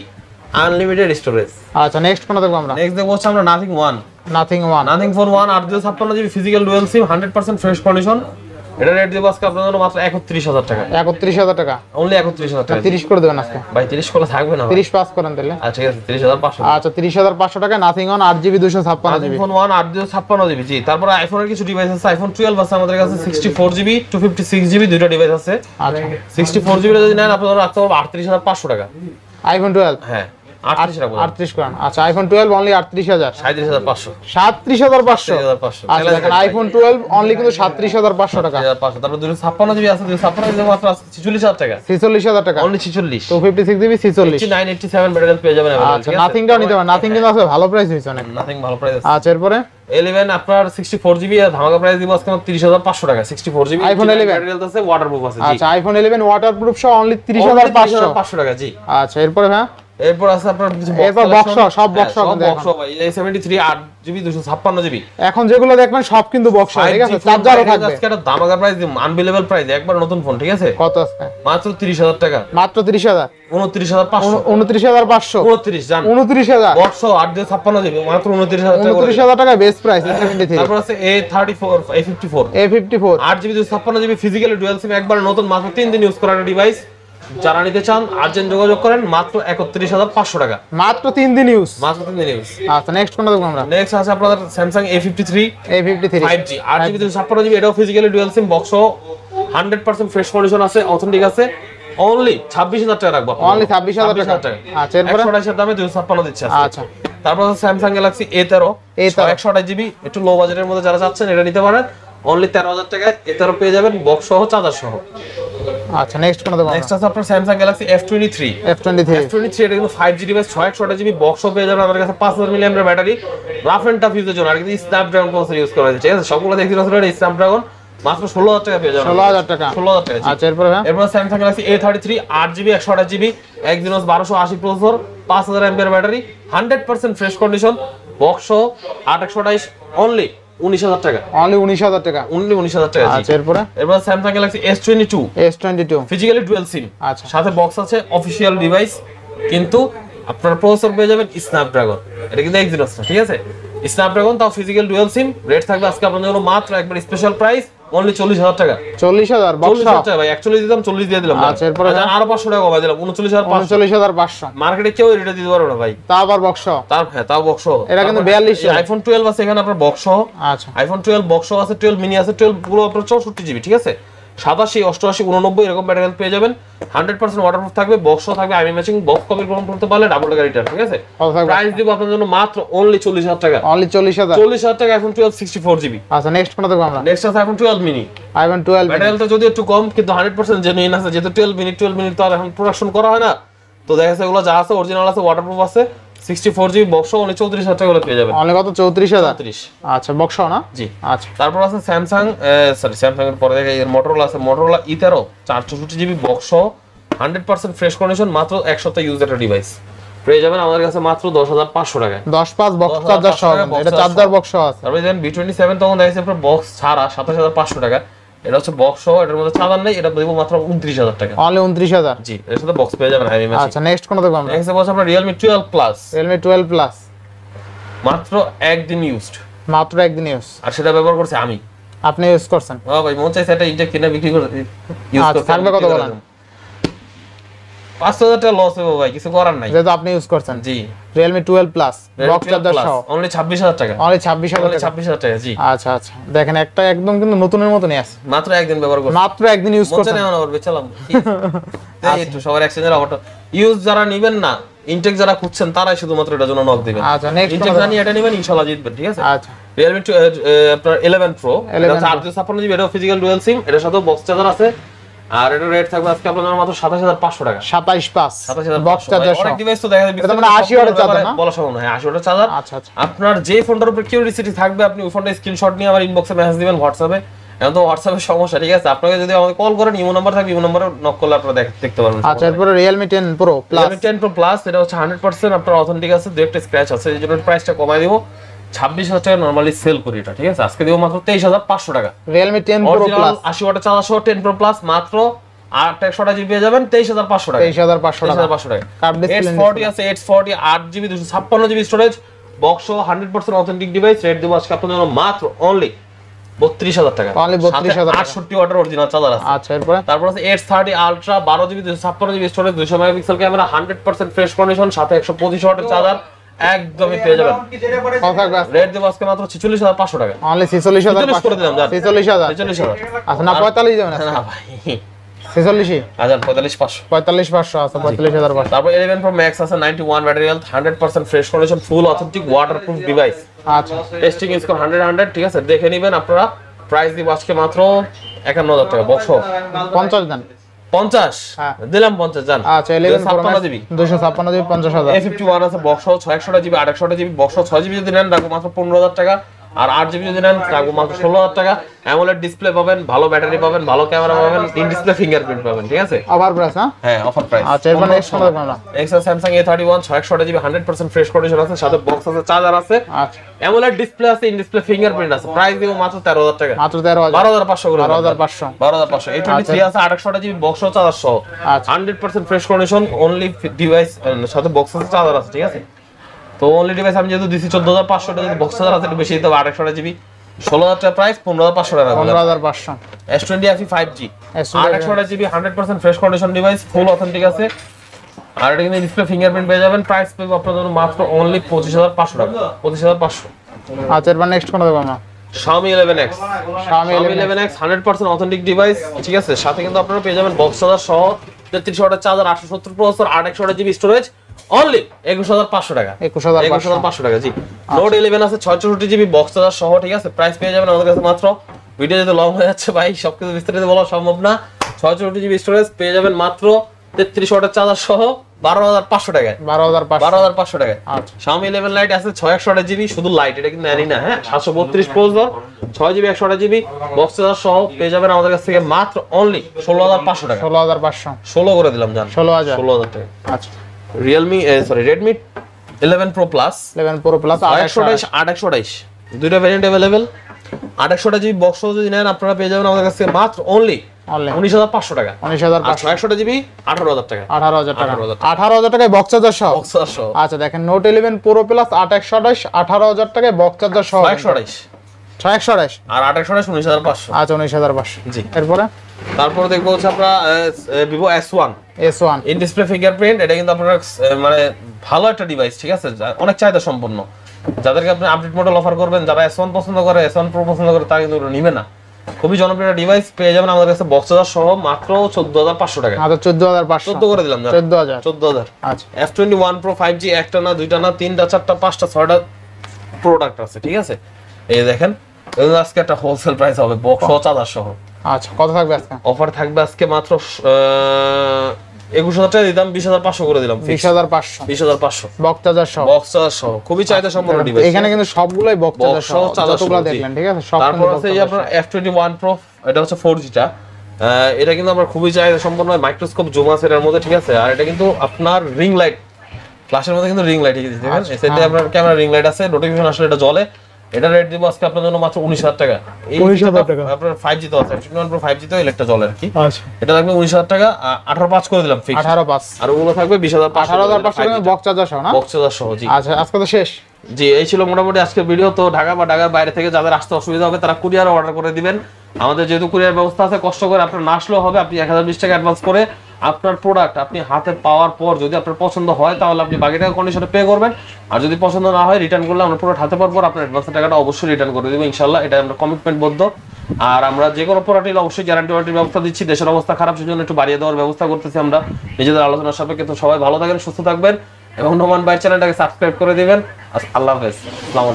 আনলিমিটেড স্টোরেজ। আচ্ছা নেক্সট কোন দেখব আমরা? নেক্সট দেখবো হচ্ছে আমরা nothing one nothing phone 1 856GB physical dual SIM 100% fresh condition. এটা রেট দেব আজকে আপনাদের জন্য মাত্র 31000 টাকা, 31000 টাকা, অনলি 31000 টাকা। 30 করে দেবেন আজকে ভাই 30 করে থাকবে না, 30 পাস করেন তাহলে। আচ্ছা ঠিক আছে 30500। আচ্ছা 30500 টাকা nothing on 8GB 256GB phone 1 856GB। জি তারপর আইফোনের কিছু ডিভাইস আছে, আইফোন 12 আছে আমাদের কাছে, 64GB 256GB দুইটা ডিভাইস আছে। আচ্ছা 64GB যদি নেন আপনারা রাখতে পারবেন 38500 টাকা। আইফোন 12 হ্যাঁ 38 রাখবো, 38 করেন। আচ্ছা আইফোন 12 অনলি 38000, 37500 37500। 37500। আচ্ছা দেখেন আইফোন 12 অনলি কিন্তু 37500 টাকা। 37500। তারপর 256GB আছে, 256GB মাত্র 46000 টাকা, 46000 টাকা, অনলি 46। 256GB 46, 987 ব্যাটারি পেয়ে যাবেন। আচ্ছা নাথিংটাও নিতে পারেন, নাথিং কিন্তু আছে ভালো প্রাইস হইছে অনেক, নাথিং ভালো প্রাইস আছে। আচ্ছা এরপরে 11 আপনার 64GB আর ধামাকা প্রাইস দিব আজকে 30500 টাকা। 64GB iPhone 11 ব্যাটারি হেলথ আছে, ওয়াটারপ্রুফ আছে। জি আচ্ছা আইফোন 11 ওয়াটারপ্রুফ সহ অনলি 30500 টাকা। জি আচ্ছা এরপরে হ্যাঁ এরপর আছে আপনার কিছু এরপর বক্স সব বক্স বক্স ভাই A73 8GB 256GB এখন যেগুলো দেখবেন সব কিন্তু বক্স ঠিক আছে, চার্জারও থাকবে। আজকে একটা ধামাকা প্রাইস দিব, আনবিলিভেবল প্রাইস, একবার নতুন ফোন ঠিক আছে। কত আছে? মাত্র 30000 টাকা, মাত্র 30000, 29500, 29500, 29 জান 29000 বক্স 856GB মাত্র 29000 টাকা, 29000 টাকা বেস্ট প্রাইস। A73 তারপর আছে A54 A54 8GB 256GB physically dual সিম একবার নতুন, মাত্র 3 দিন ইউজ করার ডিভাইস। যারা নিতে চান আর্জেন্ট যোগাযোগ করেন, মাত্র 31500 টাকা, মাত্র 3 দিন ইউজ, মাত্র 3 দিন ইউজ। আচ্ছা নেক্সট কোনটা দেখব আমরা? নেক্সট আছে আপনাদের Samsung A53 5G 8GB 256GB, এটাও physically dual SIM box 100% fresh condition আছে, অথেন্টিক আছে, অনলি 26000 টাকা রাখবো, অনলি 26000 টাকা। আচ্ছা এরপর 128 দামে 256 দিচ্ছে আজকে। আচ্ছা তারপর আছে Samsung Galaxy A13 128GB, একটু লো বাজেটের মধ্যে যারা চাচ্ছেন এটা নিতে পারেন, অনলি 13000 টাকায় A13 পেয়ে যাবেন বক্স সহ চার্জার সহ। আচ্ছা নেক্সট কোন দেখব? নেক্সট আছে আপনার Samsung Galaxy F23 এটা কিন্তু 5G ডিভাইস 628GB বক্স পেয়ে যাবেন আমাদের কাছে, 5000 mAh battery, rough and tough ইউজের জন্য। আর কিন্তু স্ন্যাপড্রাগন প্রসেসর ইউজ করা হয়েছে ঠিক আছে, সবগুলো দেখতে পাচ্ছেন এটা স্ন্যাপড্রাগন, মাত্র 16000 টাকা পেয়ে যাবেন, 16000 টাকা, 16000 টাকা। আচ্ছা এরপর হ্যাঁ এরপর Samsung Galaxy A33 8GB 128GB Exynos 1280 processor, 5000 mAh battery, 100% fresh condition box 8128, only 19000 টাকা, অনলি 19000 টাকা, অনলি 19000 টাকা। আচ্ছা এরপর Samsung Galaxy S22 physically dual SIM, আচ্ছা সাথে বক্স আছে, অফিশিয়াল ডিভাইস, কিন্তু আপনার প্রসেসর পেয়ে যাবেন স্ন্যাপড্রাগন, এটা কিন্তু Exynos না ঠিক আছে, স্ন্যাপড্রাগন তাও ফিজিক্যাল ডুয়াল সিম। রেট থাকবে আজকে আপনাদের জন্য মাত্র একবার স্পেশাল প্রাইস, অনলি 40000 টাকা, 40000 বক্স 40000 টাকা ভাই, 41 দিলাম 40 দিয়ে দিলাম। আচ্ছা এরপর আরো 500 টাকা কমাই দিলাম, 39500 মার্কেটে কেউ এটা দিতে পারবে না ভাই, তা আবার বক্স, তাও বক্স। এটা কিন্তু 42 আইফোন 12 আছে এখানে আপনার বক্স। আচ্ছা আইফোন 12 বক্স আছে, 12 মিনি আছে, 12 পুরো আপনার 64GB ঠিক আছে, 87 88 89 এরকম ব্যাটারি পেয়ে যাবেন, 100% ওয়াটারপ্রুফ থাকবে, বক্স থাকবে আইমি ম্যাচিং, বক্স কপি গ্রহণ করতে পারলে ডাবল টাকা রিটার্ন ঠিক আছে। প্রাইস দিব আপনাদের জন্য মাত্র অনলি 40000 টাকা, অনলি 40000 টাকা আইফোন 12 64GB। আচ্ছা নেক্সট কোনটা দেখব আমরা? নেক্সট আছে আইফোন 12 মিনি, আইফোন 12 ব্যাটারিটা যদি একটু কম কিন্তু 100% জেনুইন আছে, যেহেতু 12 মিনিট তো আর এখন প্রোডাকশন করা হয় না, তো দেখা যাচ্ছে এগুলো যা আছে অরিজিনাল আছে, ওয়াটারপ্রুফ আছে, 64GB বক্স অনলি 34000 টাকা পেয়ে যাবেন, অনলি কত? 34000। 34। আচ্ছা বক্স না? জি আচ্ছা তারপর আছে স্যামসাং এর পরে দেখে Motorola আছে, Motorola E13 464GB box 100% fresh condition, মাত্র এক সপ্তাহ ইউজ একটা ডিভাইস পেয়ে যাবেন আমাদের কাছে মাত্র 10500 টাকা, 10 বক্স চার্জার সহ, এটা চার্জার বক্স আছে। তারপর দেন B27 তখন দেখা যাচ্ছে আপনার বক্স ছাড়া 27500 টাকা, এটা হচ্ছে বক্স সহ, এটার মধ্যে চার্জার নেই, এটা দেব মাত্র 29000 টাকা, অনলি 29000। জি এর সাথে বক্স পেয়ে যাবেন আইমি ম্যাচিং। আচ্ছা নেক্সট কোন দেখব আমরা? নেক্সট বলছে আমরা Realme 12 Plus, Realme 12 Plus মাত্র একদিন ইউজড, মাত্র একদিন ইউজ, আর সেটা ব্যবহার করছি আমি। আপনি ইউজ করছেন? হ্যাঁ ভাই, মন চাইছে একটা ইনটেক কিনে বিক্রি করে ইউজ আচ্ছা, করতে। থাকবে কত বলেন? 5,000 টাকা লস হবে ভাই, কিছু করার নাই। যেহেতু আপনি ইউজ করছেন। জি, Realme 12 Plus বক্স চার্জার সহ অনলি 26,000 টাকা। অনলি 26,000 টাকা। 26,000 টাকা, জি। আচ্ছা আচ্ছা, দেখেন একটা একদম কিন্তু নতুনের মতনই আছে, মাত্র একদিন ব্যবহার করছি, মাত্র একদিন ইউজ মন করছেন। চাই না করবে চালাম। তাই একটু সবার এক্সচেঞ্জের অফারটা ইউজ যারা নেবেন না, ইনটেক যারা খুঁজছেন তারাই শুধুমাত্র এটার জন্য নক দিবেন। আচ্ছা, নেক্সট ইনটেক জানি এটা নেবেন, ইনশাআল্লাহ জিতবেন, ঠিক আছে? আচ্ছা, Realme আপনার 11 Pro, এটা হচ্ছে 856 জিবি, এটাও ফিজিক্যাল ডুয়াল সিম, এটার সাথে বক্স চার্জার আছে। আর এটার রেট থাকবে আজকে আপনাদের মাত্র 27,500 টাকা। 27.5 বক্স চার্জার সহ। অনেক ডিভাইস তো দেখা যায় এটা মানে 80 ওয়াটের চার্জার না? বলা সম্ভব না। হ্যাঁ, 80 ওয়াটের চার্জার। আচ্ছা আচ্ছা, আপনার যে ফোনটার উপরে কিউরিসিটি থাকবে, আপনি ওই ফোনটা স্ক্রিনশট নিয়ে আমার ইনবক্সে মেসেজ দিবেন, হোয়াটসঅ্যাপে। এখন তো হোয়াটসঅ্যাপের সমস্যা, ঠিক আছে? আপনাকে যদি আমাকে কল করেন, ইমো নাম্বার থাকবে, ইমো নাম্বারে নক করলে আপনারা দেখতে পারবেন। আচ্ছা, এরপরে Realme 10 Pro Plus Realme 10 Pro Plus, এটা হচ্ছে 100% আপনার অথেন্টিক আছে, দু একটা স্ক্র্যাচ আছে, এই জন্য প্রাইসটা কমাই দিব। 26,000 টাকা নরমালি সেল করি এটা, ঠিক আছে? আজকে দিব মাত্র 23,500 টাকা। Realme 10 Pro অরিজিনাল Plus 80 ওয়াটের চার্জার সহ 10 Pro Plus মাত্র 800 জিবি পেয়ে যাবেন 23,500 টাকা। 23,500 টাকা। 23,500 টাকা। কার্ভ ডিসপ্লে 840 আছে, 840 8GB 256 GB storage, box 100% authentic device. Rate দেব আজকে আপনাদের জন্য মাত্র অনলি 32,000 টাকা। Only 32,000 টাকা। 68 ওয়াটের অরিজিনাল চার্জার আছে। আচ্ছা, এরপরে তারপর আছে 830 ultra 12GB 256 GB storage, 200 megapixel camera, 100% fresh condition, সাথে 125 ওয়াটের চার্জার একদমই পেয়ে যাবেন। কত থাকবে? রেট দেব আজকে মাত্র 46,500 টাকা। অনলি 46,500 করে দিলাম, জান। 46,000। 46,000। আচ্ছা, না 45 যাবেন না ভাই, 46 হাজার 45,500। 45,500 আছে, 45,500। তারপর 11 Pro Max আছে 91 ব্যাটারি হেলথ, 100% ফ্রেশ কন্ডিশন, ফুল অথেন্টিক ওয়াটারপ্রুফ ডিভাইস। আচ্ছা, টেস্টিং স্কোর 100 ঠিক আছে? দেখে নেবেন আপনারা। প্রাইস দিব আজকে মাত্র 51,000 টাকা বক্স। 50 দেন। 50 হ্যাঁ। দিলাম 50 জান। আচ্ছা, 11 Pro Max 256 GB 256 GB 50,000। A51 আছে box 600 GB 800 GB box 6 GB যদি নেন রাখবো মাত্র 15,000 টাকা। আর 8 জিবি যদি নেন রাখবো মাত্র 16,000 টাকা। অ্যামোলেড ডিসপ্লে পাবেন, ভালো ব্যাটারি পাবেন, ভালো ক্যামেরা পাবেন, ইন ডিসপ্লে ফিঙ্গারপ্রিন্ট পাবেন, ঠিক আছে? আবার প্রাইস না? হ্যাঁ, অফার প্রাইস। আচ্ছা, এরপর নেক্সট কোন দেখব আমরা? এক্সা Samsung A31 600 GB 100% fresh condition আছে, সাথে বক্স আছে, চার্জার আছে, আচ্ছা, অ্যামোলেড ডিসপ্লে আছে, ইন ডিসপ্লে ফিঙ্গারপ্রিন্ট আছে। প্রাইস দিব মাত্র 13,000 টাকা। মাত্র 13,000 12,500 করে 12,500 12,500। A23 আছে 800 জিবি বক্স ও চার্জার সহ, আচ্ছা। 100% ফ্রেশ কন্ডিশন, অনলি ডিভাইস সাথে বক্স আছে, চার্জার আছে, ঠিক আছে? তো অনলি ডিভাইস আমি যেহেতু দিছি 14,500 টাকা, যদি বক্স চার্জার আছে একটু বেশি দিতে হবে, 800 জিবি 16,000 টাকা প্রাইস, 15,500 টাকা। 15,500 S20 FE 5G S20 800 GB 100% fresh condition device, full authentic আছে। আর এটা কিন্তু ডিসপ্লে ফিঙ্গারপ্রিন্ট পেয়ে যাবেন। প্রাইস পেয়ে আপনাদের জন্য মাত্র অনলি 25,500 টাকা। 25,500। আচ্ছা, এরপর নেক্সট কোন দেখব আমরা? Xiaomi 11X Xiaomi 11X 100% authentic device, ঠিক আছে? সাথে কিন্তু আপনারা পেয়ে যাবেন বক্স চার্জার সহ, 33 ওয়াটের charger, 870 processor, 800 GB storage, only 21,500 টাকা। 21,500 টাকা, জি। নোট 11 আছে 664 জিবি বক্স চার্জার সহ, ঠিক আছে? প্রাইস পেয়ে যাবেন আমাদের কাছে মাত্র, ভিডিও যেতে লং হয়ে যাচ্ছে ভাই, সবকিছু বিস্তারিত বলা সম্ভব না। 664 জিবি স্টোরেজ পেয়ে যাবেন মাত্র 33 ওয়াটের চার্জার সহ 12,500 টাকায়। 12,500 টাকায়। আচ্ছা। Xiaomi 11 Lite আছে 600 জিবি, শুধু লাইট, এটা কিন্তু নেই না, হ্যাঁ? 732 processor, 6 GB 100 GB box charger সহ পেয়ে যাবেন আমাদের কাছ থেকে মাত্র অনলি 16,500 টাকা। 16,500 16 করে দিলাম জান। 16,000 টাকা। আচ্ছা, Redmi 11 Pro Plus 11 Pro Plus 828 দুইটা ভেরিয়েন্ট अवेलेबल। 800 জিবি বক্স যদি নেন আপনারা পেয়ে যাবেন আমাদের কাছ থেকে মাত্র অনলি 19,500 টাকা। 19,500 600 জিবি 18,000 টাকা। 18,000 টাকা। 18,000 টাকায় বক্স চার্জার সহ। বক্স চার্জার সহ আচ্ছা, দেখেন নোট 11 Pro Plus 828 18,000 টাকায় বক্স চার্জার সহ। 628 আর 828 19,500। আচ্ছা, 19,500 জি। এরপরে তারপরে দেখবো হচ্ছে আপনারা Vivo S1 in display fingerprint. এটা কিন্তু আপনারা মানে ভালো একটা ডিভাইস, ঠিক আছে? অনেক চাহিদা সম্পন্ন। যাদেরকে আপনি আপডেট মডেল অফার করবেন, যারা S1 পছন্দ করে, S1 Pro পছন্দ করে, তারা কিন্তু নিবে না। খুবই জনপ্রিয় ডিভাইস পেয়ে যাবেন আমাদের কাছে বক্স চার্জার সহ মাত্র 14,500 টাকা। আচ্ছা, 14,500 14 করে দিলাম না, 14,000 আচ্ছা। F21 Pro 5G একটা না, দুইটা না, তিনটা, চারটা, পাঁচটা, ছয়টা প্রোডাক্ট আছে, ঠিক আছে? এই দেখেন, আজকে একটা হোলসেল প্রাইস হবে বক্স সহ চার্জার সহ। আচ্ছা, কত থাকবে আজকে? অফার থাকবে আজকে মাত্র 21,000 টাকা দিতাম, 20,500 করে দিলাম। 20,500 বক্স চার্জার সহ। বক্স চার্জার সহ খুবই চাহিদা সম্পন্ন ডিভাইস। এখানে কিন্তু সবগুলাই বক্স চার্জার সহ, যতগুলো দেখলেন, ঠিক আছে? সব। তারপর আছে এই আপনার F21 Pro, এটা হচ্ছে 4G টা। এটা কিন্তু আমরা খুবই চাহিদা সম্পন্ন, মাইক্রোস্কোপ জুম আছে এর মধ্যে, ঠিক আছে? আর এটা কিন্তু আপনার রিং লাইট, ফ্ল্যাশের মধ্যে কিন্তু রিং লাইট, ঠিক আছে? এতে আপনার ক্যামেরা রিং লাইট আছে, নোটিফিকেশন আসলে এটা জ্বলে। এটা রেট দিব আজকে আপনাদের জন্য মাত্র 19,000 টাকা। 19,000 টাকা। আপনার 5G তো আছে, F21 Pro 5G তো ইলেকট্রা জ্বলে আর কি। আচ্ছা, এটা থাকবে 19,000 টাকা, 18,500 করে দিলাম ফিক্স। 18,500 আর ওগুলো থাকবে 20,500 18,500 টাকা বক্স চার্জার সহ না? বক্স চার্জার সহ, জি। আচ্ছা, আজকে তো শেষ। জি, এই ছিল মোটামুটি আজকের ভিডিও। তো ঢাকা বা ঢাকার বাইরে থেকে যাদের আসতে অসুবিধা হবে তারা কুরিয়ার অর্ডার করে দিবেন। আমাদের যেহেতু কুরিয়ার ব্যবস্থা আছে, কষ্ট করে আপনার না আসলেও হবে। আপনি 1020 টাকা অ্যাডভান্স করে আপনার প্রোডাক্ট আপনি হাতে পাওয়ার পর যদি আপনার পছন্দ হয় তাহলে আপনি বাকি টাকা কন্ডিশনে পে করবেন। আর যদি পছন্দ না হয় রিটার্ন করলে আমরা প্রোডাক্ট হাতে পাওয়ার পর আপনার অ্যাডভান্সের টাকাটা অবশ্যই রিটার্ন করে দেবো ইনশাল্লাহ। এটা আমরা কমিটমেন্টবদ্ধ। আর আমরা যে কোনো প্রোডাক্ট নিলে অবশ্যই গ্যারান্টি ওয়ারেন্টির ব্যবস্থা দিচ্ছি। দেশের অবস্থা খারাপ, সেজন্য একটু বাড়িয়ে দেওয়ার ব্যবস্থা করতেছি আমরা নিজেদের আলোচনার সাপেক্ষে। তো সবাই ভালো থাকেন, সুস্থ থাকবেন এবং নোমান ভাইয়ের চ্যানেলটাকে সাবস্ক্রাইব করে দিবেন। আল্লাহ হাফেজ। আসসালামু আলাইকুম।